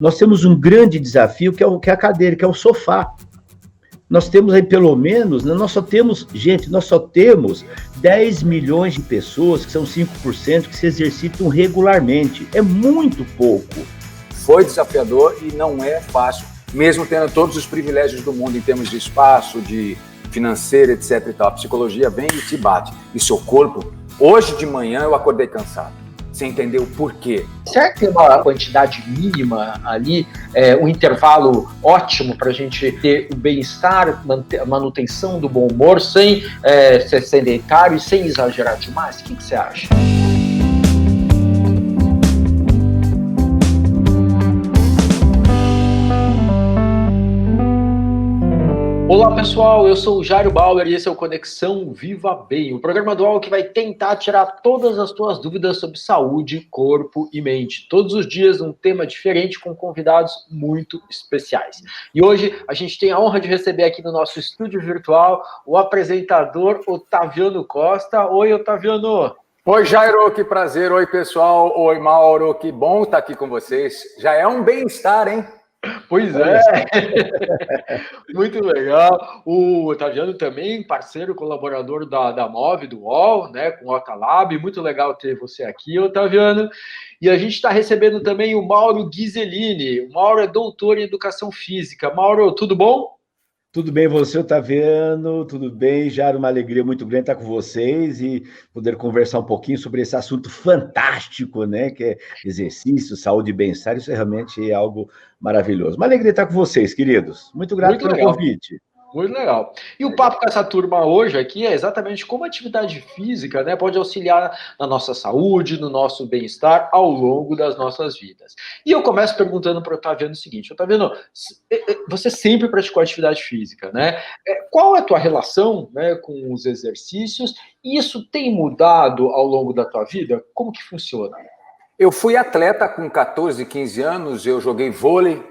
Nós temos um grande desafio, que é a cadeira, que é o sofá. Nós temos aí, pelo menos, nós só temos 10 milhões de pessoas, que são 5%, que se exercitam regularmente. É muito pouco. Foi desafiador e não é fácil, mesmo tendo todos os privilégios do mundo em termos de espaço, de financeiro, etc. e tal. A psicologia vem e te bate. E seu corpo, hoje de manhã eu acordei cansado. Você entendeu o porquê? Será que tem uma quantidade mínima ali, um intervalo ótimo para a gente ter o bem-estar, a manutenção do bom humor, sem ser sedentário e sem exagerar demais? O que você acha? Olá pessoal, eu sou o Jairo Bauer e esse é o Conexão Viva Bem, o programa dual que vai tentar tirar todas as tuas dúvidas sobre saúde, corpo e mente. Todos os dias um tema diferente com convidados muito especiais. E hoje a gente tem a honra de receber aqui no nosso estúdio virtual o apresentador Otaviano Costa. Oi, Otaviano! Oi, Jairo, que prazer. Oi, pessoal. Oi, Mauro, que bom estar aqui com vocês. Já é um bem-estar, hein? Pois é, muito legal. O Otaviano também, parceiro, colaborador da MOV, do UOL, né, com o Otalab. Muito legal ter você aqui, Otaviano. E a gente está recebendo também o Mauro Ghiselini. O Mauro é doutor em Educação Física. Mauro, tudo bom? Tudo bem, você, Otaviano? Tudo bem? Já era uma alegria muito grande estar com vocês e poder conversar um pouquinho sobre esse assunto fantástico, né? Que é exercício, saúde e bem-estar. Isso realmente é algo maravilhoso. Uma alegria estar com vocês, queridos. Muito grato pelo convite. Muito legal. E o papo com essa turma hoje aqui é exatamente como a atividade física, né, pode auxiliar na nossa saúde, no nosso bem-estar ao longo das nossas vidas. E eu começo perguntando para o Otaviano o seguinte: Otaviano, você sempre praticou atividade física, né? Qual é a tua relação, né, com os exercícios? E isso tem mudado ao longo da tua vida? Como que funciona? Eu fui atleta com 14, 15 anos, eu joguei vôlei,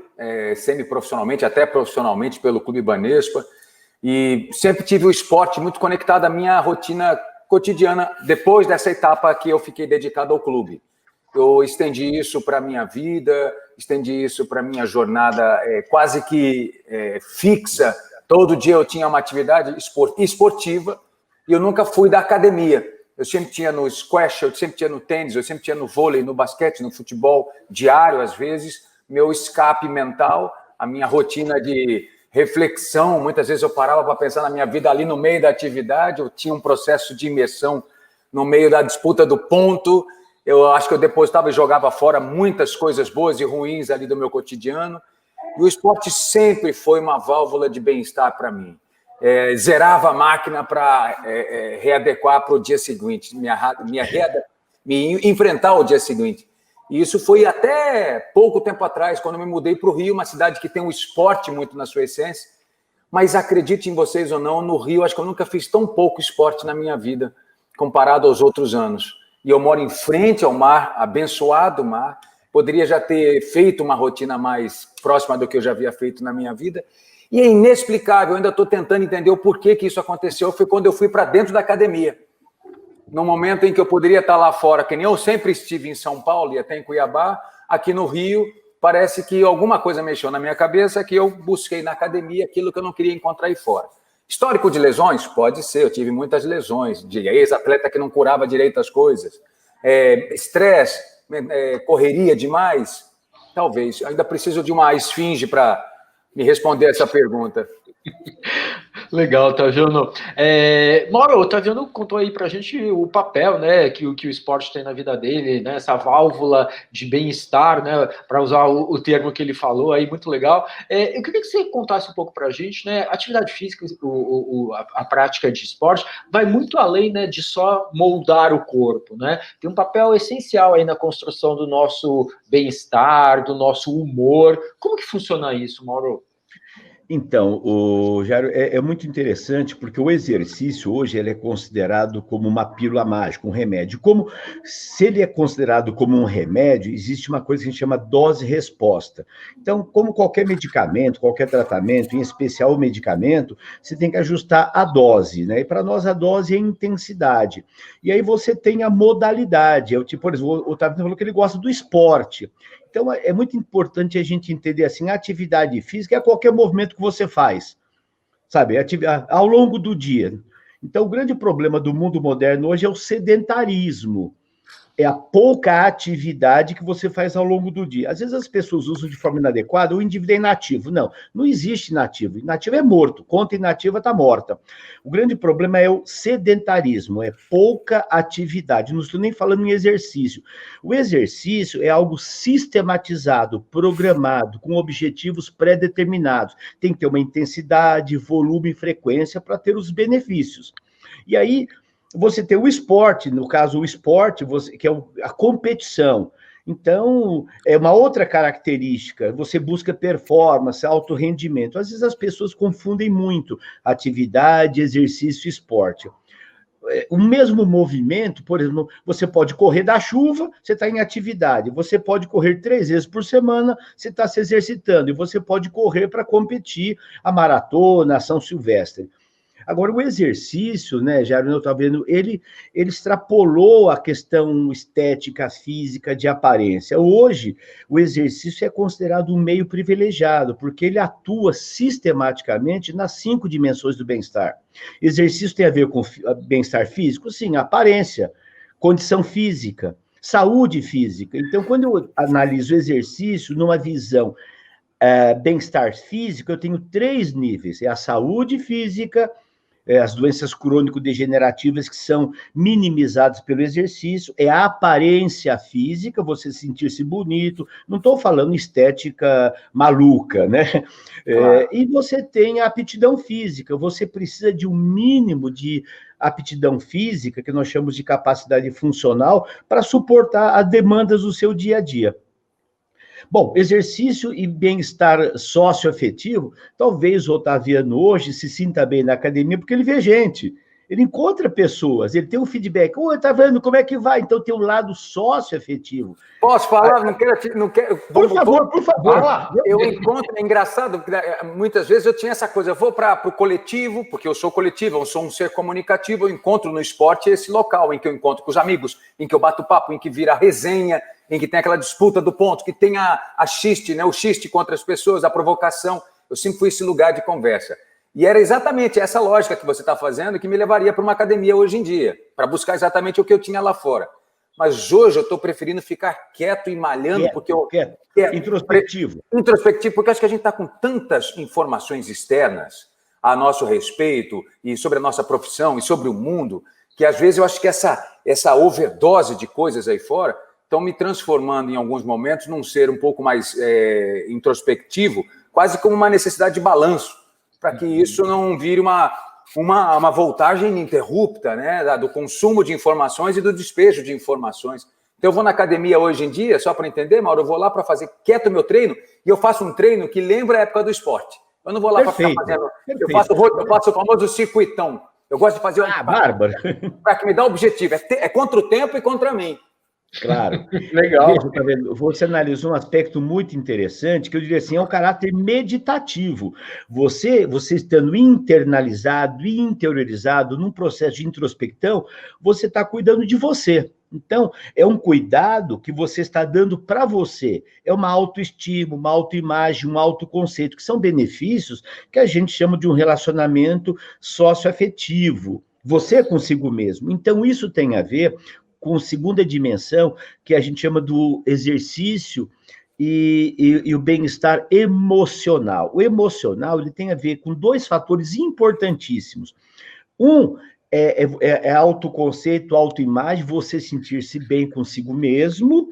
semi-profissionalmente, até profissionalmente pelo Clube Banespa, e sempre tive o esporte muito conectado à minha rotina cotidiana, depois dessa etapa que eu fiquei dedicado ao clube. Eu estendi isso para a minha vida, estendi isso para a minha jornada quase que fixa. Todo dia eu tinha uma atividade esportiva e eu nunca fui da academia. Eu sempre tinha no squash, eu sempre tinha no tênis, eu sempre tinha no vôlei, no basquete, no futebol diário, às vezes. Meu escape mental, a minha rotina de reflexão. Muitas vezes eu parava para pensar na minha vida ali no meio da atividade, eu tinha um processo de imersão no meio da disputa do ponto. Eu acho que eu depositava e jogava fora muitas coisas boas e ruins ali do meu cotidiano. E o esporte sempre foi uma válvula de bem-estar para mim. Zerava a máquina para readequar para o dia seguinte, me enfrentar o dia seguinte. E isso foi até pouco tempo atrás, quando eu me mudei para o Rio, uma cidade que tem um esporte muito na sua essência. Mas acredite em vocês ou não, no Rio, acho que eu nunca fiz tão pouco esporte na minha vida, comparado aos outros anos. E eu moro em frente ao mar, abençoado mar. Poderia já ter feito uma rotina mais próxima do que eu já havia feito na minha vida. E é inexplicável, eu ainda estou tentando entender o porquê que isso aconteceu. Foi quando eu fui para dentro da academia. No momento em que eu poderia estar lá fora, que nem eu sempre estive em São Paulo e até em Cuiabá, aqui no Rio, parece que alguma coisa mexeu na minha cabeça que eu busquei na academia aquilo que eu não queria encontrar aí fora. Histórico de lesões? Pode ser, eu tive muitas lesões, de ex-atleta que não curava direito as coisas. Estresse, correria demais? Talvez. Ainda preciso de uma esfinge para me responder essa pergunta. Legal, Otaviano. Mauro, o Otaviano contou aí pra gente o papel, né, que o esporte tem na vida dele, né, essa válvula de bem-estar, né, para usar o termo que ele falou aí, muito legal. Eu queria que você contasse um pouco pra gente, né, a atividade física, a prática de esporte vai muito além, né, de só moldar o corpo, né, tem um papel essencial aí na construção do nosso bem-estar, do nosso humor. Como que funciona isso, Mauro? Então, Jairo, é muito interessante porque o exercício hoje ele é considerado como uma pílula mágica, um remédio. Como se ele é considerado como um remédio, existe uma coisa que a gente chama dose-resposta. Então, como qualquer medicamento, qualquer tratamento, em especial o medicamento, você tem que ajustar a dose, né? E para nós a dose é a intensidade. E aí você tem a modalidade. Por exemplo, o Otaviano falou que ele gosta do esporte. Então, é muito importante a gente entender assim, a atividade física é qualquer movimento que você faz, sabe? Ao longo do dia. Então, o grande problema do mundo moderno hoje é o sedentarismo. É a pouca atividade que você faz ao longo do dia. Às vezes as pessoas usam de forma inadequada, o indivíduo é inativo. Não, não existe inativo. Inativo é morto, conta inativa está morta. O grande problema é o sedentarismo, é pouca atividade. Não estou nem falando em exercício. O exercício é algo sistematizado, programado, com objetivos pré-determinados. Tem que ter uma intensidade, volume e frequência para ter os benefícios. E aí, você tem o esporte, no caso, o esporte, que é a competição. Então, é uma outra característica, você busca performance, alto rendimento. Às vezes as pessoas confundem muito atividade, exercício e esporte. O mesmo movimento, por exemplo, você pode correr da chuva, você está em atividade. Você pode correr 3 vezes por semana, você está se exercitando. E você pode correr para competir a maratona, a São Silvestre. Agora, o exercício, né, Jairo, eu estava vendo, ele extrapolou a questão estética, física, de aparência. Hoje, o exercício é considerado um meio privilegiado, porque ele atua sistematicamente nas 5 dimensões do bem-estar. Exercício tem a ver com bem-estar físico? Sim, aparência, condição física, saúde física. Então, quando eu analiso o exercício numa visão bem-estar físico, eu tenho 3 níveis. É a saúde física, as doenças crônico-degenerativas que são minimizadas pelo exercício, é a aparência física, você sentir-se bonito, não estou falando estética maluca, né? Claro. E você tem a aptidão física, você precisa de um mínimo de aptidão física, que nós chamamos de capacidade funcional, para suportar as demandas do seu dia a dia. Bom, exercício e bem-estar socioafetivo, talvez o Otaviano hoje se sinta bem na academia porque ele vê gente, ele encontra pessoas, ele tem um feedback. Oi, tá vendo como é que vai? Então tem um lado socioafetivo. Posso falar? Não quero. Por favor. Eu encontro, é engraçado, porque muitas vezes eu tinha essa coisa, eu vou para o coletivo, porque eu sou coletivo, eu sou um ser comunicativo, eu encontro no esporte esse local em que eu encontro com os amigos, em que eu bato papo, em que vira resenha, em que tem aquela disputa do ponto, que tem a xiste, né? O xiste contra as pessoas, a provocação. Eu sempre fui esse lugar de conversa. E era exatamente essa lógica que você está fazendo que me levaria para uma academia hoje em dia, para buscar exatamente o que eu tinha lá fora. Mas hoje eu estou preferindo ficar quieto e malhando, porque eu... Introspectivo. Introspectivo, porque acho que a gente está com tantas informações externas a nosso respeito, e sobre a nossa profissão, e sobre o mundo, que às vezes eu acho que essa overdose de coisas aí fora estão me transformando, em alguns momentos, num ser um pouco mais introspectivo, quase como uma necessidade de balanço, para que isso não vire uma voltagem ininterrupta, né, do consumo de informações e do despejo de informações. Então, eu vou na academia hoje em dia, só para entender, Mauro, eu vou lá para fazer quieto o meu treino, e eu faço um treino que lembra a época do esporte. Eu não vou lá para ficar fazendo... Eu faço o famoso circuitão. Eu gosto de fazer... Bárbara! Para que me dá objetivo. É contra o tempo e contra mim. Claro. Legal. Veja, tá vendo? Você analisou um aspecto muito interessante, que eu diria assim, é o caráter meditativo. Você estando internalizado, interiorizado, num processo de introspecção, você está cuidando de você. Então, é um cuidado que você está dando para você. É uma autoestima, uma autoimagem, um autoconceito, que são benefícios que a gente chama de um relacionamento socioafetivo. Você consigo mesmo. Então, isso tem a ver com segunda dimensão, que a gente chama do exercício e o bem-estar emocional. O emocional, ele tem a ver com 2 fatores importantíssimos. Um é autoconceito, autoimagem, você sentir-se bem consigo mesmo,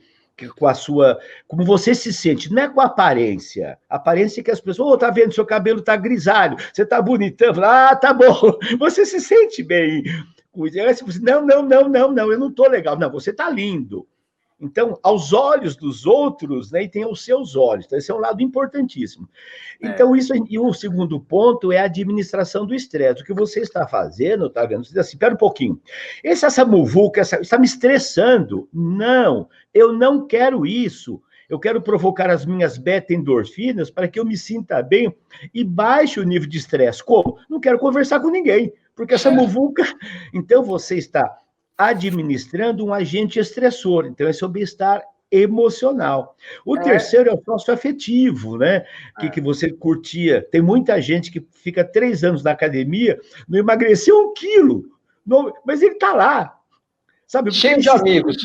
com a sua... Como você se sente, não é com a aparência. A aparência que as pessoas... tá vendo, seu cabelo tá grisalho, você tá bonitão. Tá bom. Você se sente bem. Não, eu não estou legal. Não, você está lindo. Então, aos olhos dos outros, né, e tem os seus olhos. Então, esse é um lado importantíssimo. Então, isso... E o segundo ponto é a administração do estresse. O que você está fazendo, tá vendo? Você diz assim, espera um pouquinho. Essa muvuca, está me estressando. Não, eu não quero isso. Eu quero provocar as minhas beta-endorfinas para que eu me sinta bem e baixe o nível de estresse. Como? Não quero conversar com ninguém, porque essa muvuca... Então, você está administrando um agente estressor. Então, esse é o bem-estar emocional. O terceiro é o socioafetivo, né? Que você curtia. Tem muita gente que fica 3 anos na academia, não emagreceu 1 quilo, mas ele está lá, sabe? Cheio de amigos.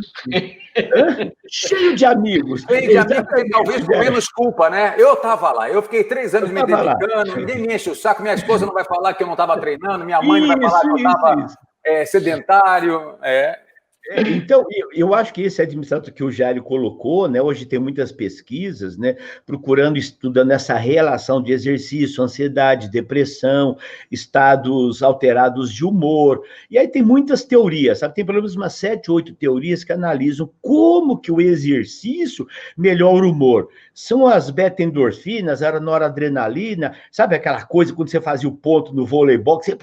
Cheio de amigos. Cheio de amigos e talvez com menos culpa, né? Eu estava lá, eu fiquei 3 anos me dedicando, ninguém me enche o saco, minha esposa não vai falar que eu não estava treinando, minha mãe não vai falar que eu estava sedentário. Então, eu acho que esse administrador que o Jairo colocou, né, hoje tem muitas pesquisas, né, estudando essa relação de exercício, ansiedade, depressão, estados alterados de humor, e aí tem muitas teorias, sabe? Tem pelo menos umas 7, 8 teorias que analisam como que o exercício melhora o humor. São as beta-endorfinas, a noradrenalina, sabe aquela coisa quando você fazia o ponto no voleibol, que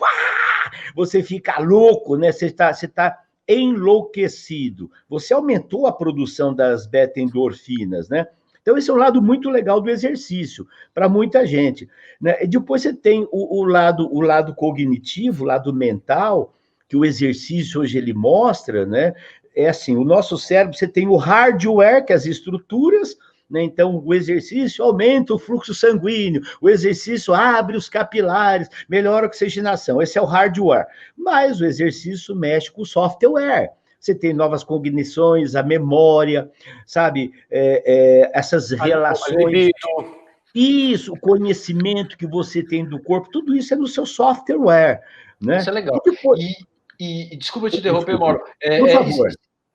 você fica louco, né? Você tá enlouquecido. Você aumentou a produção das beta-endorfinas, né? Então, esse é um lado muito legal do exercício, para muita gente, né? E depois você tem o lado cognitivo, o lado mental, que o exercício hoje ele mostra, né? É assim, o nosso cérebro, você tem o hardware, que é as estruturas, né? Então, o exercício aumenta o fluxo sanguíneo, o exercício abre os capilares, melhora a oxigenação, esse é o hardware. Mas o exercício mexe com o software. Você tem novas cognições, a memória, sabe? Essas relações. Isso, o conhecimento que você tem do corpo, tudo isso é no seu software, né? Isso é legal. E desculpa te interromper, Mauro. Por favor.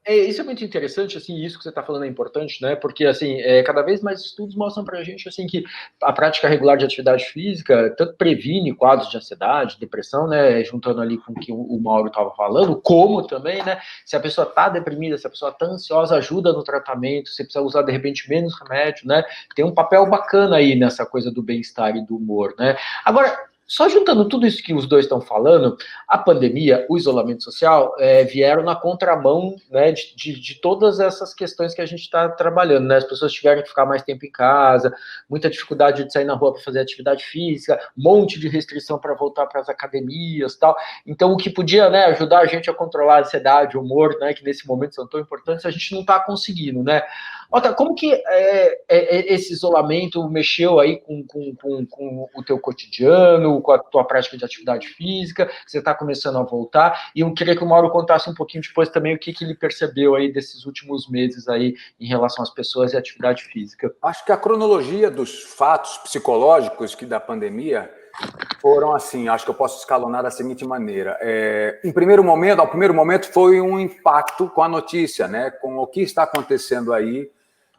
Isso é muito interessante, assim, isso que você está falando é importante, né? Porque, assim, cada vez mais estudos mostram para a gente, assim, que a prática regular de atividade física tanto previne quadros de ansiedade, depressão, né? Juntando ali com o que o Mauro estava falando, como também, né? Se a pessoa está deprimida, se a pessoa está ansiosa, ajuda no tratamento, você precisa usar, de repente, menos remédio, né? Tem um papel bacana aí nessa coisa do bem-estar e do humor, né? Agora, só juntando tudo isso que os dois estão falando, a pandemia, o isolamento social, vieram na contramão, né, de todas essas questões que a gente está trabalhando, né? As pessoas tiveram que ficar mais tempo em casa, muita dificuldade de sair na rua para fazer atividade física, um monte de restrição para voltar para as academias e tal. Então, o que podia, né, ajudar a gente a controlar a ansiedade, o humor, né, que nesse momento são tão importantes, a gente não está conseguindo, né? Ota, como que esse isolamento mexeu aí com o teu cotidiano, com a tua prática de atividade física, que você está começando a voltar, e eu queria que o Mauro contasse um pouquinho depois também o que ele percebeu aí desses últimos meses aí em relação às pessoas e atividade física. Acho que a cronologia dos fatos psicológicos que da pandemia foram assim, acho que eu posso escalonar da seguinte maneira. Ao primeiro momento foi um impacto com a notícia, né, com o que está acontecendo aí,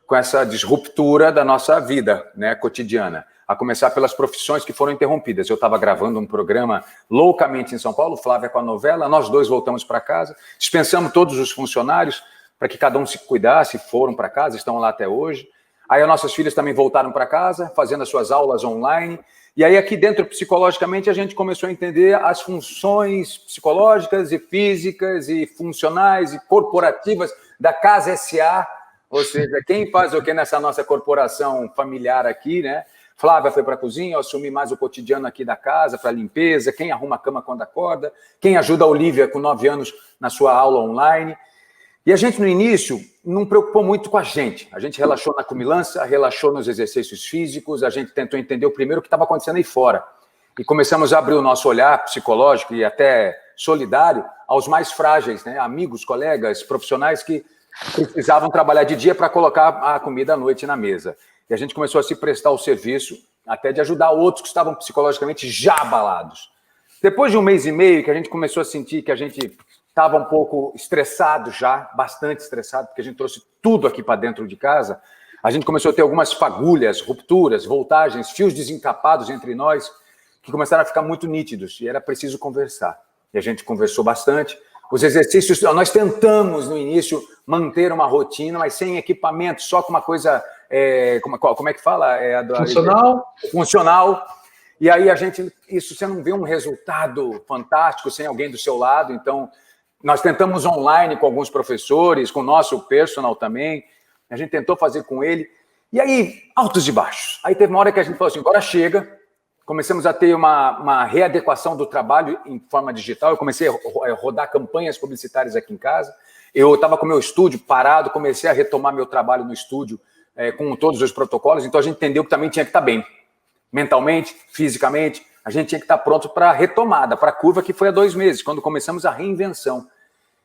com essa disruptura da nossa vida, né, cotidiana. A começar pelas profissões que foram interrompidas. Eu estava gravando um programa loucamente em São Paulo, Flávia com a novela, nós dois voltamos para casa, dispensamos todos os funcionários para que cada um se cuidasse, foram para casa, estão lá até hoje. Aí as nossas filhas também voltaram para casa, fazendo as suas aulas online. E aí aqui dentro, psicologicamente, a gente começou a entender as funções psicológicas e físicas e funcionais e corporativas da Casa S.A., ou seja, quem faz o que nessa nossa corporação familiar aqui, né? Flávia foi para a cozinha, eu assumi mais o cotidiano aqui da casa, para a limpeza, quem arruma a cama quando acorda, quem ajuda a Olivia com 9 anos na sua aula online. E a gente, no início, não preocupou muito com a gente relaxou na comilança, relaxou nos exercícios físicos, a gente tentou entender o primeiro o que estava acontecendo aí fora. E começamos a abrir o nosso olhar psicológico e até solidário aos mais frágeis, né? Amigos, colegas, profissionais que precisavam trabalhar de dia para colocar a comida à noite na mesa. E a gente começou a se prestar o serviço até de ajudar outros que estavam psicologicamente já abalados. Depois de 1 mês e meio que a gente começou a sentir que a gente estava um pouco estressado já, bastante estressado, porque a gente trouxe tudo aqui para dentro de casa, a gente começou a ter algumas fagulhas, rupturas, voltagens, fios desencapados entre nós, que começaram a ficar muito nítidos, e era preciso conversar. E a gente conversou bastante. Os exercícios, nós tentamos no início manter uma rotina, mas sem equipamento, só com uma coisa, como é que fala? Funcional. E aí isso você não vê um resultado fantástico sem alguém do seu lado, então nós tentamos online com alguns professores, com o nosso personal também, a gente tentou fazer com ele, e aí, altos e baixos. Aí teve uma hora que a gente falou assim, agora chega. Começamos a ter uma readequação do trabalho em forma digital. Eu comecei a rodar campanhas publicitárias aqui em casa. Eu estava com meu estúdio parado, comecei a retomar meu trabalho no estúdio com todos os protocolos, então a gente entendeu que também tinha que estar bem. Mentalmente, fisicamente, a gente tinha que estar pronto para a retomada, para a curva que foi há 2 meses, quando começamos a reinvenção.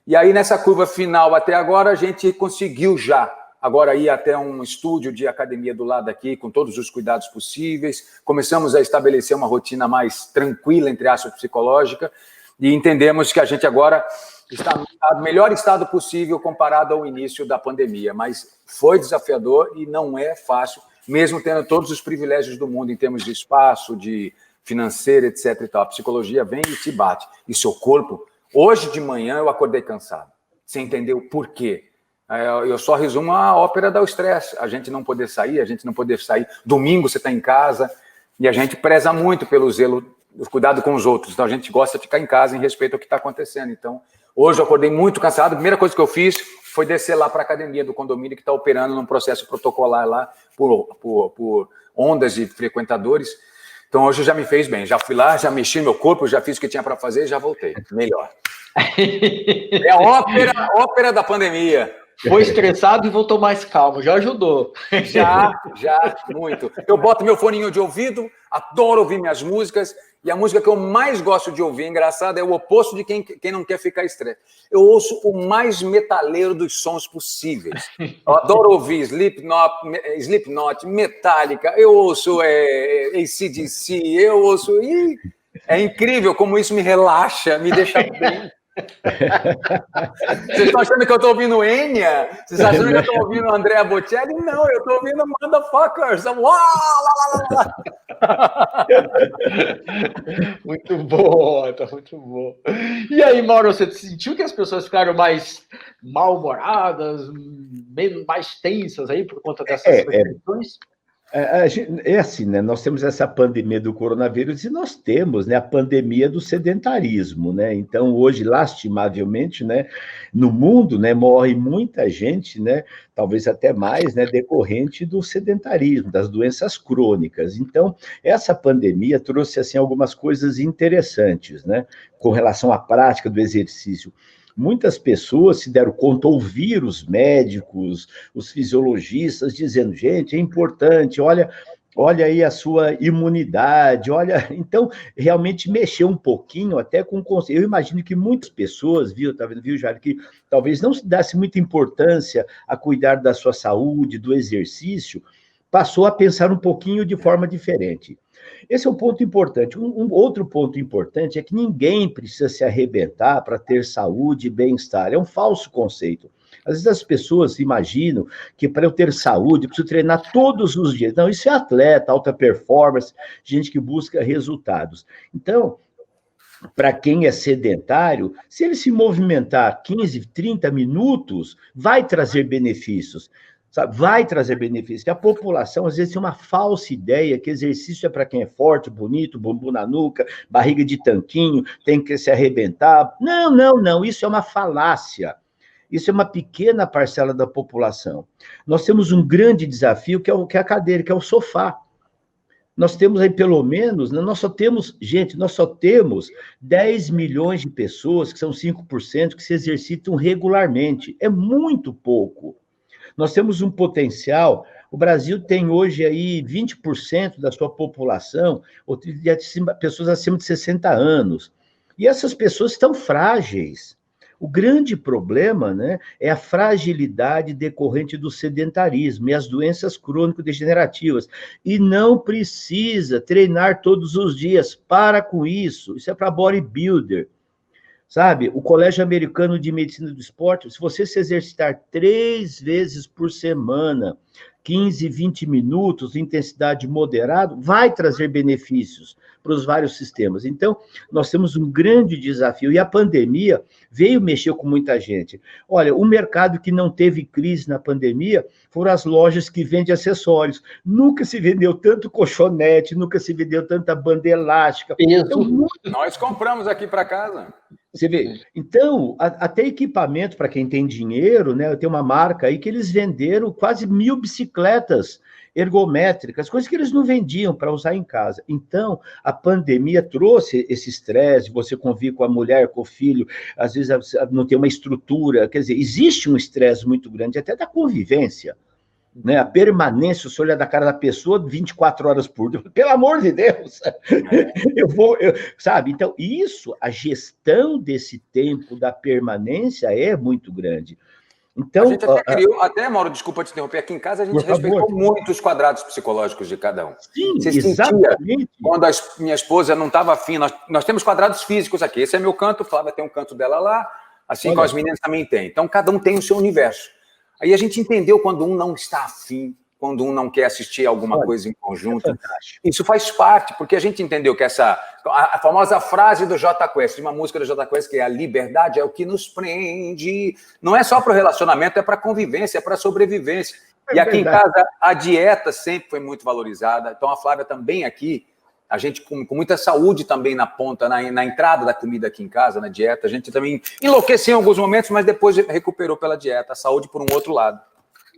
E aí, nessa curva final até agora, a gente conseguiu já agora ir até um estúdio de academia do lado aqui, com todos os cuidados possíveis. Começamos a estabelecer uma rotina mais tranquila, entre aspas, psicológica, e entendemos que a gente agora está no melhor estado possível comparado ao início da pandemia. Mas foi desafiador e não é fácil, mesmo tendo todos os privilégios do mundo em termos de espaço, de financeiro, etc. e tal. A psicologia vem e te bate. E seu corpo... Hoje de manhã eu acordei cansado. Você entendeu por quê? Eu só resumo a ópera do estresse. A gente não poder sair, Domingo você está em casa, e a gente preza muito pelo zelo, o cuidado com os outros. Então a gente gosta de ficar em casa em respeito ao que está acontecendo. Então, hoje eu acordei muito cansado. A primeira coisa que eu fiz foi descer lá para a academia do condomínio, que está operando num processo protocolar lá por ondas de frequentadores. Então, hoje já me fez bem. Já fui lá, já mexi no meu corpo, já fiz o que tinha para fazer e já voltei. Melhor. É a ópera da pandemia. Foi estressado e voltou mais calmo. Já ajudou. Já, muito. Eu boto meu foninho de ouvido, adoro ouvir minhas músicas, e a música que eu mais gosto de ouvir, engraçado, é o oposto de quem não quer ficar estresse. Eu ouço o mais metaleiro dos sons possíveis. Eu adoro ouvir Slipknot, Metallica, eu ouço AC/DC, eu ouço... É incrível como isso me relaxa, me deixa bem. Vocês estão achando que eu estou ouvindo Enya? Vocês estão achando que eu estou ouvindo Andrea Bocelli? Não, eu estou ouvindo Motherfuckers. Muito bom, tá muito bom. E aí, Mauro, você sentiu que as pessoas ficaram mais mal-humoradas, mais tensas aí por conta dessas restrições? É assim, né? Nós temos essa pandemia do coronavírus e nós temos, né, a pandemia do sedentarismo, né? Então, hoje, lastimavelmente, né, no mundo, né, morre muita gente, né, talvez até mais, né, decorrente do sedentarismo, das doenças crônicas. Então, essa pandemia trouxe, assim, algumas coisas interessantes, né, com relação à prática do exercício. Muitas pessoas se deram conta, ouviram os médicos, os fisiologistas dizendo, gente, é importante, olha aí a sua imunidade, olha... Então, realmente mexeu um pouquinho até com o conceito. Eu imagino que muitas pessoas, viu, Jair, que talvez não se desse muita importância a cuidar da sua saúde, do exercício, passou a pensar um pouquinho de forma diferente. Esse é um ponto importante. Um outro ponto importante é que ninguém precisa se arrebentar para ter saúde e bem-estar. É um falso conceito. Às vezes as pessoas imaginam que para eu ter saúde eu preciso treinar todos os dias. Não, isso é atleta, alta performance, gente que busca resultados. Então, para quem é sedentário, se ele se movimentar 15, 30 minutos, vai trazer benefícios. Sabe? Vai trazer benefícios. A população, às vezes, tem uma falsa ideia que exercício é para quem é forte, bonito, bumbum na nuca, barriga de tanquinho, tem que se arrebentar. Não. Isso é uma falácia. Isso é uma pequena parcela da população. Nós temos um grande desafio, que é a cadeira, que é o sofá. Nós temos aí, pelo menos, nós só temos 10 milhões de pessoas, que são 5%, que se exercitam regularmente. É muito pouco. Nós temos um potencial, o Brasil tem hoje aí 20% da sua população, pessoas acima de 60 anos, e essas pessoas estão frágeis. O grande problema, né, é a fragilidade decorrente do sedentarismo e as doenças crônico-degenerativas, e não precisa treinar todos os dias, para com isso é para bodybuilder. Sabe, o Colégio Americano de Medicina do Esporte, se você se exercitar 3 vezes por semana, 15, 20 minutos, intensidade moderada, vai trazer benefícios para os vários sistemas. Então, nós temos um grande desafio, e a pandemia veio mexer com muita gente. Olha, o mercado que não teve crise na pandemia foram as lojas que vendem acessórios. Nunca se vendeu tanto colchonete, nunca se vendeu tanta banda elástica. Então, nós compramos aqui para casa. Você vê? Então, até equipamento, para quem tem dinheiro, né? Eu tenho uma marca aí que eles venderam quase 1.000 bicicletas ergométricas, coisas que eles não vendiam para usar em casa. Então, a pandemia trouxe esse estresse, você convive com a mulher, com o filho, às vezes não tem uma estrutura, quer dizer, existe um estresse muito grande, até da convivência, né? A permanência, o olhar da cara da pessoa 24 horas por dia, pelo amor de Deus, sabe? Então, a gestão desse tempo da permanência é muito grande. Então, a gente até criou, Mauro, desculpa te interromper, aqui em casa a gente respeitou muito os quadrados psicológicos de cada um. Sim, exatamente. Quando minha esposa não estava afim, nós temos quadrados físicos aqui, esse é meu canto, Flávia tem um canto dela lá, assim como as meninas também têm. Então, cada um tem o seu universo. Aí a gente entendeu quando um não está afim, quando um não quer assistir alguma coisa em conjunto. Isso faz parte, porque a gente entendeu que a famosa frase do Jota Quest, de uma música do Jota Quest, que é a liberdade é o que nos prende. Não é só para o relacionamento, é para a convivência, é para a sobrevivência. E aqui em casa, a dieta sempre foi muito valorizada. Então, a Flávia também aqui, a gente com muita saúde também na ponta, na entrada da comida aqui em casa, na dieta. A gente também enlouqueceu em alguns momentos, mas depois recuperou pela dieta. A saúde por um outro lado.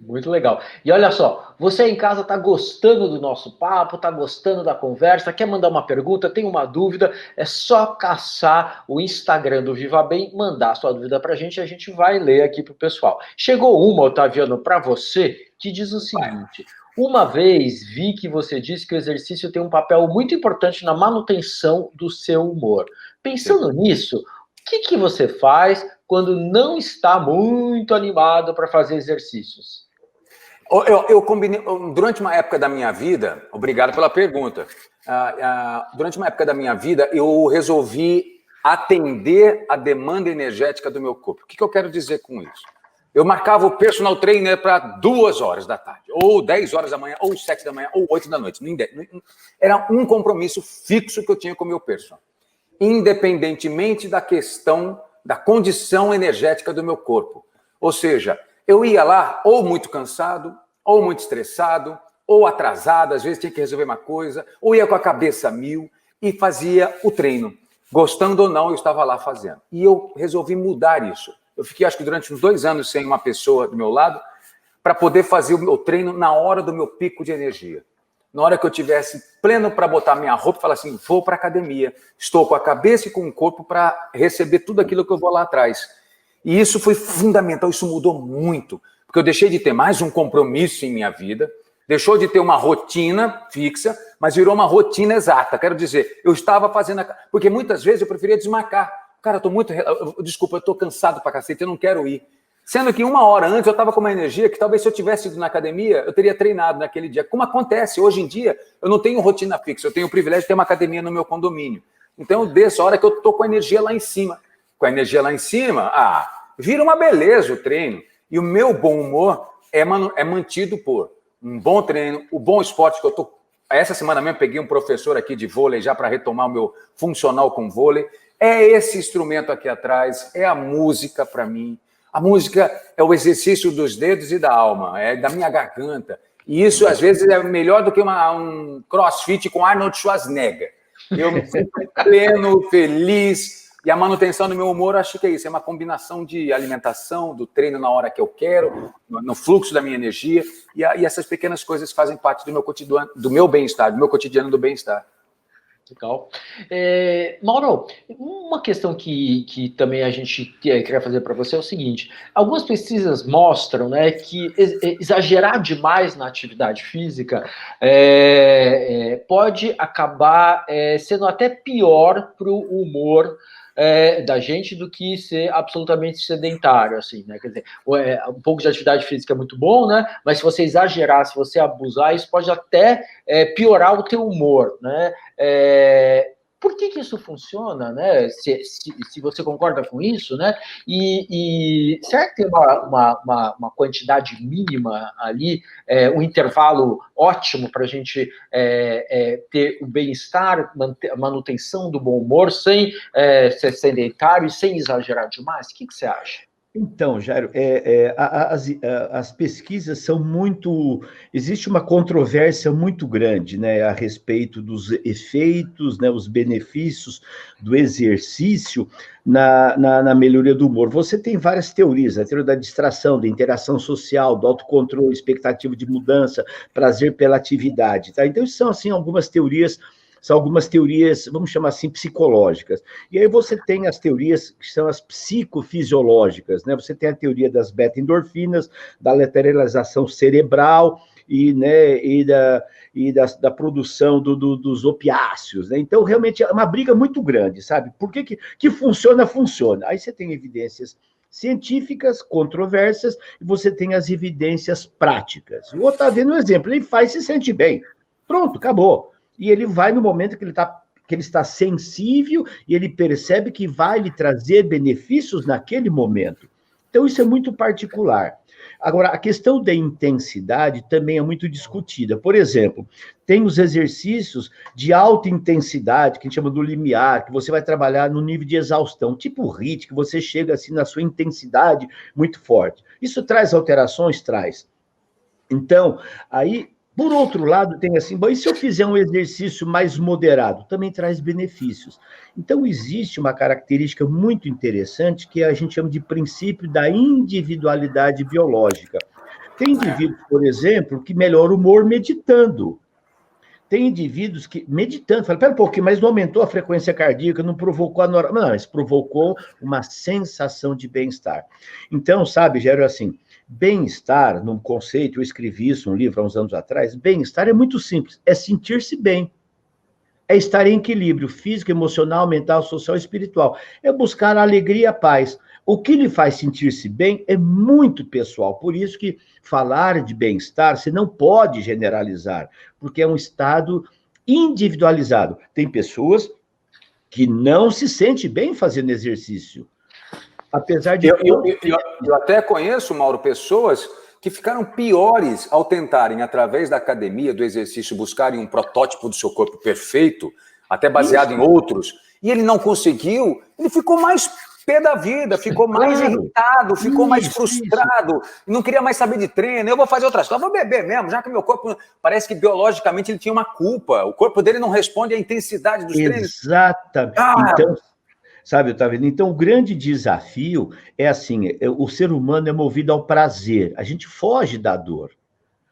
Muito legal. E olha só, você em casa está gostando do nosso papo, está gostando da conversa, quer mandar uma pergunta, tem uma dúvida, é só caçar o Instagram do Viva Bem, mandar sua dúvida para a gente vai ler aqui para o pessoal. Chegou uma, Otaviano, para você, que diz o seguinte: uma vez vi que você disse que o exercício tem um papel muito importante na manutenção do seu humor. Pensando nisso, o que você faz quando não está muito animado para fazer exercícios? Eu combinei, durante uma época da minha vida, obrigado pela pergunta, durante uma época da minha vida, eu resolvi atender a demanda energética do meu corpo. O que eu quero dizer com isso? Eu marcava o personal trainer para 2 horas da tarde, ou 10 horas da manhã, ou 7 da manhã, ou 8 da noite. Era um compromisso fixo que eu tinha com o meu personal, independentemente da questão da condição energética do meu corpo. Ou seja, eu ia lá ou muito cansado, ou muito estressado, ou atrasado, às vezes tinha que resolver uma coisa, ou ia com a cabeça a mil e fazia o treino. Gostando ou não, eu estava lá fazendo. E eu resolvi mudar isso. Eu fiquei, acho que durante uns 2 anos sem uma pessoa do meu lado para poder fazer o meu treino na hora do meu pico de energia. Na hora que eu tivesse pleno para botar minha roupa e falar assim, vou para a academia, estou com a cabeça e com o corpo para receber tudo aquilo que eu vou lá atrás. E isso foi fundamental, isso mudou muito, porque eu deixei de ter mais um compromisso em minha vida, deixou de ter uma rotina fixa, mas virou uma rotina exata. Quero dizer, eu estava fazendo... Porque muitas vezes eu preferia desmarcar. Cara, eu tô muito... Desculpa, eu estou cansado pra cacete, eu não quero ir. Sendo que 1 hora antes eu estava com uma energia que talvez se eu tivesse ido na academia, eu teria treinado naquele dia. Como acontece, hoje em dia, eu não tenho rotina fixa, eu tenho o privilégio de ter uma academia no meu condomínio. Então eu desço a hora que eu estou com a energia lá em cima. Com a energia lá em cima, vira uma beleza o treino. E o meu bom humor é mantido por um bom treino, o bom esporte que eu estou... Essa semana mesmo peguei um professor aqui de vôlei já para retomar o meu funcional com vôlei. É esse instrumento aqui atrás, é a música para mim. A música é o exercício dos dedos e da alma, é da minha garganta. E isso, às vezes, é melhor do que um crossfit com Arnold Schwarzenegger. Eu me sinto pleno, feliz. E a manutenção do meu humor, acho que é isso. É uma combinação de alimentação, do treino na hora que eu quero, no fluxo da minha energia. E essas pequenas coisas fazem parte do meu cotidiano, do meu bem-estar, do meu cotidiano do bem-estar. Legal. Mauro, uma questão que também a gente queria fazer para você é o seguinte: algumas pesquisas mostram, né, que exagerar demais na atividade física pode acabar sendo até pior para o humor da gente do que ser absolutamente sedentário, assim, né? Quer dizer, um pouco de atividade física é muito bom, né? Mas se você exagerar, se você abusar, isso pode até piorar o teu humor, né? Por que isso funciona, né? Se você concorda com isso, né? E será que tem uma quantidade mínima ali, um intervalo ótimo para a gente ter o bem-estar, a manutenção do bom humor, sem ser sedentário e sem exagerar demais? O que você acha? Então, Jairo, as pesquisas são muito. Existe uma controvérsia muito grande, né, a respeito dos efeitos, né, os benefícios do exercício na melhoria do humor. Você tem várias teorias, a teoria da distração, da interação social, do autocontrole, expectativa de mudança, prazer pela atividade. Tá? Então, são assim, são algumas teorias, vamos chamar assim, psicológicas. E aí você tem as teorias que são as psicofisiológicas, né? Você tem a teoria das beta-endorfinas, da lateralização cerebral da produção dos opiáceos, né? Então, realmente, é uma briga muito grande, sabe? Por que funciona, funciona. Aí você tem evidências científicas, controversas, e você tem as evidências práticas. O Otávio, no exemplo, ele faz e se sente bem. Pronto, acabou. E ele vai no momento que ele está sensível e ele percebe que vai lhe trazer benefícios naquele momento. Então, isso é muito particular. Agora, a questão da intensidade também é muito discutida. Por exemplo, tem os exercícios de alta intensidade, que a gente chama do limiar, que você vai trabalhar no nível de exaustão, tipo HIIT, que você chega assim na sua intensidade muito forte. Isso traz alterações? Traz. Então, aí por outro lado, tem assim, bom, e se eu fizer um exercício mais moderado? Também traz benefícios. Então, existe uma característica muito interessante que a gente chama de princípio da individualidade biológica. Tem indivíduos, por exemplo, que melhoram o humor meditando. Tem indivíduos que, meditando, falam, pera um pouquinho, mas não aumentou a frequência cardíaca, não provocou a Não, mas provocou uma sensação de bem-estar. Então, sabe, Gero, assim, bem-estar, num conceito, eu escrevi isso num livro há uns anos atrás, bem-estar é muito simples, é sentir-se bem. É estar em equilíbrio físico, emocional, mental, social e espiritual. É buscar a alegria e a paz. O que lhe faz sentir-se bem é muito pessoal. Por isso que falar de bem-estar, você não pode generalizar, porque é um estado individualizado. Tem pessoas que não se sentem bem fazendo exercício. Apesar de... Eu até conheço, Mauro, pessoas que ficaram piores ao tentarem, através da academia, do exercício, buscarem um protótipo do seu corpo perfeito, até baseado em outros, e ele não conseguiu, ele ficou mais pé da vida, ficou mais irritado, ficou mais frustrado, não queria mais saber de treino, eu vou fazer outras coisas, eu vou beber mesmo, já que meu corpo, parece que biologicamente ele tinha uma culpa, o corpo dele não responde à intensidade dos treinos. Exatamente. Então, sabe, Otávio? Então, o grande desafio é assim, o ser humano é movido ao prazer, a gente foge da dor.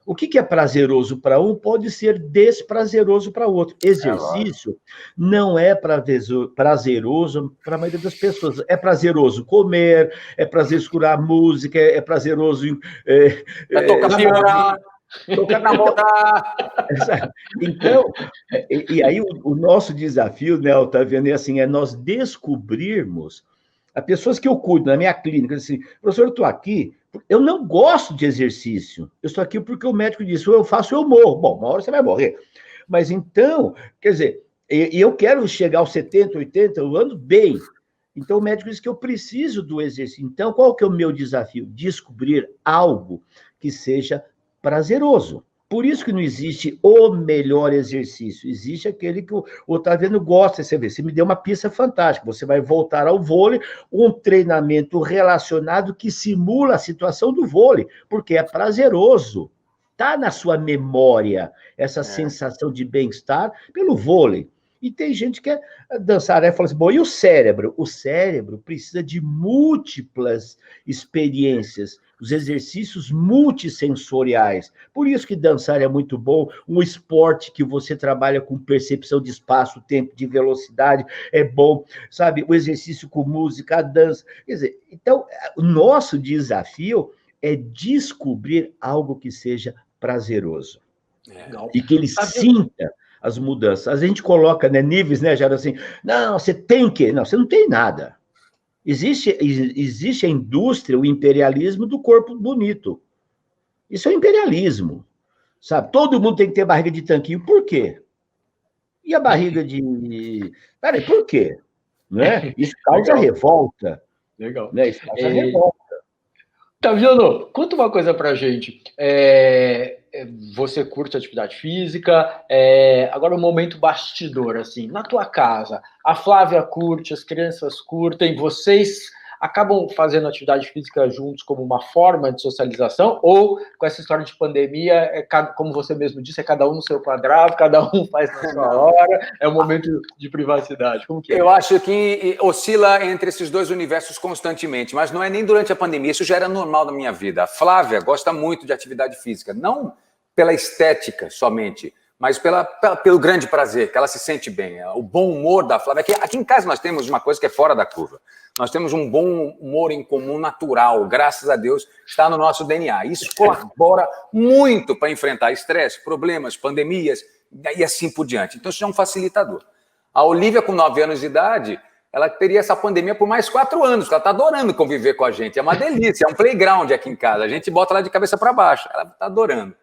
O que é prazeroso para um pode ser desprazeroso para outro. Exercício não é prazeroso para a maioria das pessoas. É prazeroso comer, é prazeroso escutar música, é prazeroso... tocar piano, tocar na moda. Então, e aí o nosso desafio, né, Otaviano, é assim, é nós descobrirmos as pessoas que eu cuido na minha clínica, assim, professor, eu estou aqui, eu não gosto de exercício, eu estou aqui porque o médico disse, ou eu faço ou eu morro. Bom, uma hora você vai morrer. Mas então, quer dizer, eu quero chegar aos 70, 80 anos bem. Então, o médico disse que eu preciso do exercício. Então, qual que é o meu desafio? Descobrir algo que seja prazeroso. Por isso que não existe o melhor exercício, existe aquele que o Otaviano gosta. Você vê, você me deu uma pista fantástica, você vai voltar ao vôlei, um treinamento relacionado que simula a situação do vôlei, porque é prazeroso, está na sua memória essa sensação de bem-estar pelo vôlei. E tem gente que quer dançar, né? Fala assim, bom, e o cérebro? O cérebro precisa de múltiplas experiências, os exercícios multissensoriais. Por isso que dançar é muito bom, um esporte que você trabalha com percepção de espaço, tempo, de velocidade, é bom, sabe? O exercício com música, a dança. Quer dizer, então, o nosso desafio é descobrir algo que seja prazeroso. E que ele sinta as mudanças. A gente coloca, né, níveis, né, Jairo, assim, não, você tem que... Não, você não tem nada. Existe a indústria, o imperialismo do corpo bonito. Isso é imperialismo, sabe? Todo mundo tem que ter barriga de tanquinho. Por quê? E a barriga de... Peraí, por quê? Né? Isso causa revolta. Legal. Né? Isso causa revolta. Taviano, conta uma coisa pra gente. Você curte atividade física, agora o momento bastidor, assim, na tua casa, a Flávia curte, as crianças curtem, vocês acabam fazendo atividade física juntos como uma forma de socialização, ou com essa história de pandemia, como você mesmo disse, é cada um no seu quadrado, cada um faz na sua hora, é um momento de privacidade? Como que é? Eu acho que oscila entre esses dois universos constantemente, mas não é nem durante a pandemia, isso já era normal na minha vida. A Flávia gosta muito de atividade física, não pela estética somente, mas pelo grande prazer, que ela se sente bem. O bom humor da Flávia. Aqui em casa nós temos uma coisa que é fora da curva. Nós temos um bom humor em comum natural, graças a Deus, está no nosso DNA. Isso colabora muito para enfrentar estresse, problemas, pandemias e assim por diante. Então isso é um facilitador. A Olivia, com 9 anos de idade, ela teria essa pandemia por mais 4 anos, porque ela está adorando conviver com a gente. É uma delícia, é um playground aqui em casa. A gente bota ela de cabeça para baixo, ela está adorando.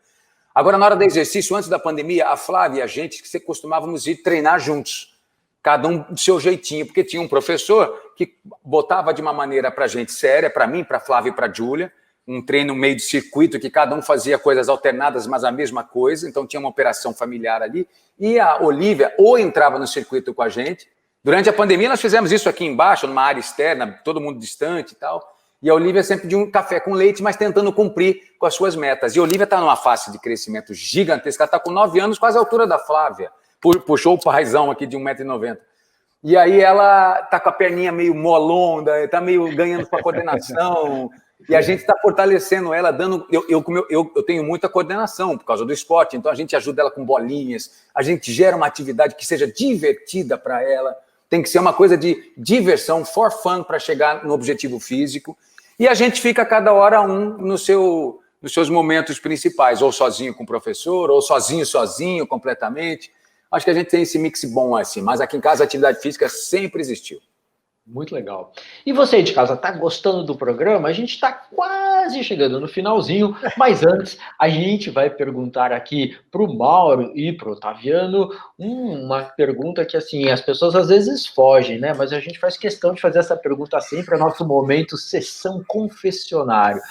Agora, na hora do exercício, antes da pandemia, a Flávia e a gente costumávamos ir treinar juntos, cada um do seu jeitinho, porque tinha um professor que botava de uma maneira para a gente séria, para mim, para a Flávia e para a Júlia, um treino meio de circuito, que cada um fazia coisas alternadas, mas a mesma coisa, então tinha uma operação familiar ali, e a Olivia ou entrava no circuito com a gente. Durante a pandemia, nós fizemos isso aqui embaixo, numa área externa, todo mundo distante e tal. E a Olivia sempre de um café com leite, mas tentando cumprir com as suas metas. E a Olivia está numa fase de crescimento gigantesca. Ela está com 9 anos, quase a altura da Flávia. Puxou o paizão aqui de 1,90 m. E aí ela está com a perninha meio molonda, está meio ganhando com a coordenação. E a gente está fortalecendo ela, dando... Eu tenho muita coordenação por causa do esporte, então a gente ajuda ela com bolinhas, a gente gera uma atividade que seja divertida para ela. Tem que ser uma coisa de diversão, for fun, para chegar no objetivo físico. E a gente fica cada hora nos seus momentos principais, ou sozinho com o professor, ou sozinho completamente. Acho que a gente tem esse mix bom assim, mas aqui em casa a atividade física sempre existiu. Muito legal. E você de casa, tá gostando do programa? A gente está quase chegando no finalzinho, mas antes a gente vai perguntar aqui para o Mauro e para o Otaviano uma pergunta que, assim, as pessoas às vezes fogem, né? Mas a gente faz questão de fazer essa pergunta sempre, é nosso momento sessão confessionário.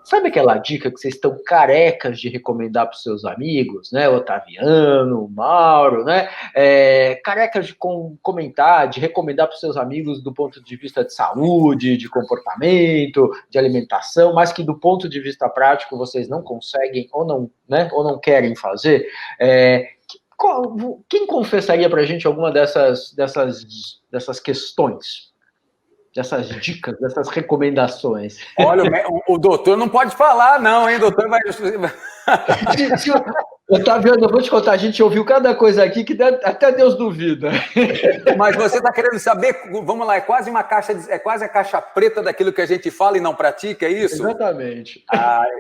Sabe aquela dica que vocês estão carecas de recomendar para os seus amigos, né? O Otaviano, o Mauro, né? Carecas de comentar, de recomendar para os seus amigos do ponto de vista de saúde, de comportamento, de alimentação, mas que do ponto de vista prático vocês não conseguem ou não, né? Ou não querem fazer. Quem confessaria para a gente alguma dessas questões? Dessas dicas, dessas recomendações. Olha, o doutor não pode falar, não, hein? O doutor vai... Otaviano, eu vou te contar, a gente ouviu cada coisa aqui que até Deus duvida. Mas você está querendo saber, vamos lá, é quase a caixa preta daquilo que a gente fala e não pratica, é isso? Exatamente.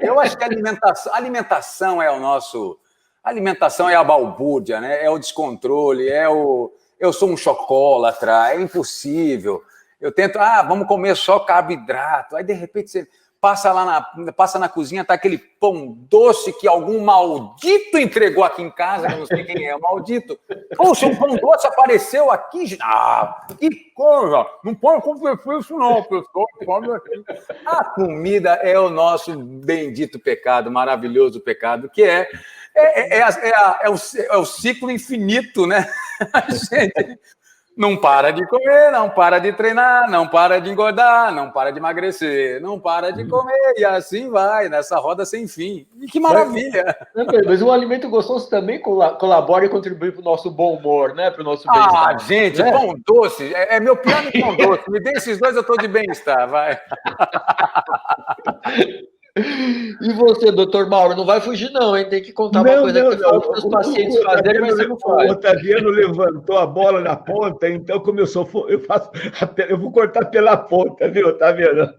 Eu acho que a alimentação é o nosso... A alimentação é a balbúrdia, né? É o descontrole, eu sou um chocólatra, é impossível... Eu tento, vamos comer só carboidrato. Aí, de repente, você passa na cozinha, tá aquele pão doce que algum maldito entregou aqui em casa, que eu não sei quem é, o maldito. Poxa, um pão doce apareceu aqui. Que coisa! Não pode acontecer isso não, pessoal. A comida é o nosso bendito pecado, maravilhoso pecado, que é o ciclo infinito, né? A gente... Não para de comer, não para de treinar, não para de engordar, não para de emagrecer, não para de comer, e assim vai, nessa roda sem fim. E que maravilha! Mas um alimento gostoso também colabora e contribui para o nosso bom humor, né? Para o nosso bem-estar. Gente, né? Pão doce, é meu piano e pão doce. Me dê esses dois, eu estou de bem-estar, vai. E você, doutor Mauro, não vai fugir não, hein? Tem que contar uma coisa que fala para os pacientes fazerem, mas você não faz. O Otaviano levantou a bola na ponta, então como eu vou cortar pela ponta, viu, Otaviano?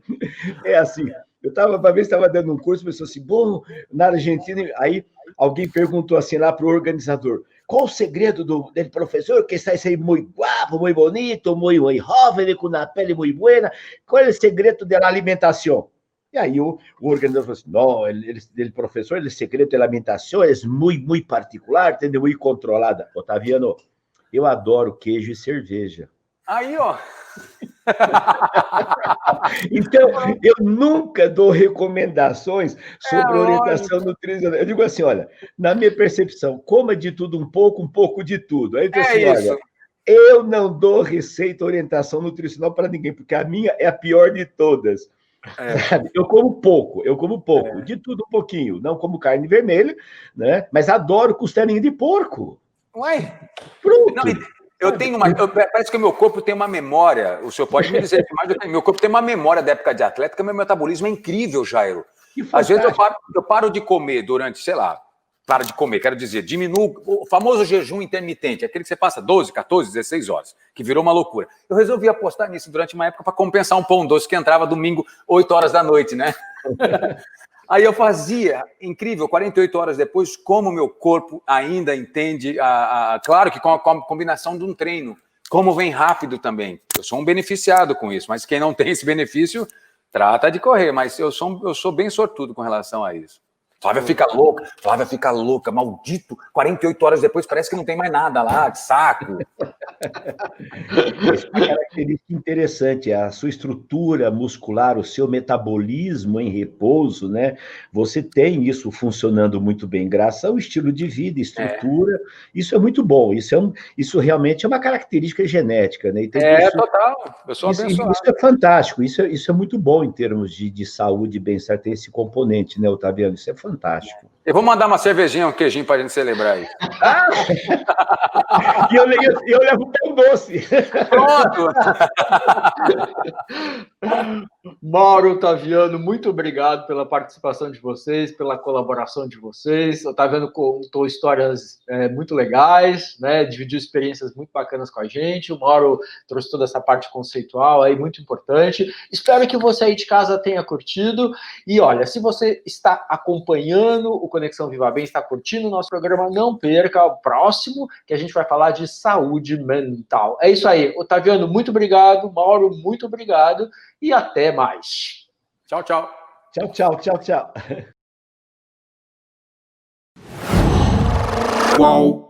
É assim, uma vez estava dando um curso, pensou assim, bom, na Argentina, aí alguém perguntou assim lá para o organizador, qual o segredo do professor que está aí muito guapo, muito bonito, muito jovem, com a pele muito boa, qual é o segredo da alimentação? E aí o organizador falou assim, não, ele professor, o segredo da alimentação é muito particular, entendeu? Muito controlada. Otaviano, eu adoro queijo e cerveja. Aí, ó. Então, eu nunca dou recomendações sobre orientação nutricional. Eu digo assim, olha, na minha percepção, coma de tudo um pouco de tudo. Aí eu digo assim, isso. olha, eu não dou receita orientação nutricional para ninguém, porque a minha é a pior de todas. Sabe? Eu como pouco, de tudo um pouquinho. Não como carne vermelha, né? Mas adoro costelinha de porco. Ué? Pronto. Não, parece que o meu corpo tem uma memória, o senhor pode me dizer, mas meu corpo tem uma memória da época de atleta, que o meu metabolismo é incrível, Jairo. Às vezes eu paro de comer durante, sei lá, quero dizer, diminuo o famoso jejum intermitente, aquele que você passa 12, 14, 16 horas, que virou uma loucura. Eu resolvi apostar nisso durante uma época para compensar um pão doce que entrava domingo, 8 horas da noite, né? Aí eu fazia, incrível, 48 horas depois, como o meu corpo ainda entende, claro que com a combinação de um treino, como vem rápido também. Eu sou um beneficiado com isso, mas quem não tem esse benefício, trata de correr, mas eu sou bem sortudo com relação a isso. Flávia fica louca, maldito, 48 horas depois parece que não tem mais nada lá, que saco. Essa é uma característica interessante, a sua estrutura muscular, o seu metabolismo em repouso, né? Você tem isso funcionando muito bem, graças ao estilo de vida, estrutura. Isso é muito bom, isso realmente é uma característica genética, né? Total, eu sou abençoado. Isso é fantástico, isso é muito bom em termos de saúde e bem-estar, ter esse componente, né, Otaviano? Isso é fantástico. Eu vou mandar uma cervejinha, um queijinho para a gente celebrar isso. E eu levo pão doce. Pronto! Mauro, Otaviano, muito obrigado pela participação de vocês, pela colaboração de vocês. Otaviano contou histórias muito legais, né? Dividiu experiências muito bacanas com a gente. O Mauro trouxe toda essa parte conceitual aí, muito importante. Espero que você aí de casa tenha curtido. E olha, se você está acompanhando o Conexão Viva Bem, está curtindo o nosso programa, não perca o próximo, que a gente vai falar de saúde mental. É isso aí. Otaviano, muito obrigado. Mauro, muito obrigado. E até mais. Tchau, tchau. Tchau, tchau, tchau, tchau. Qual?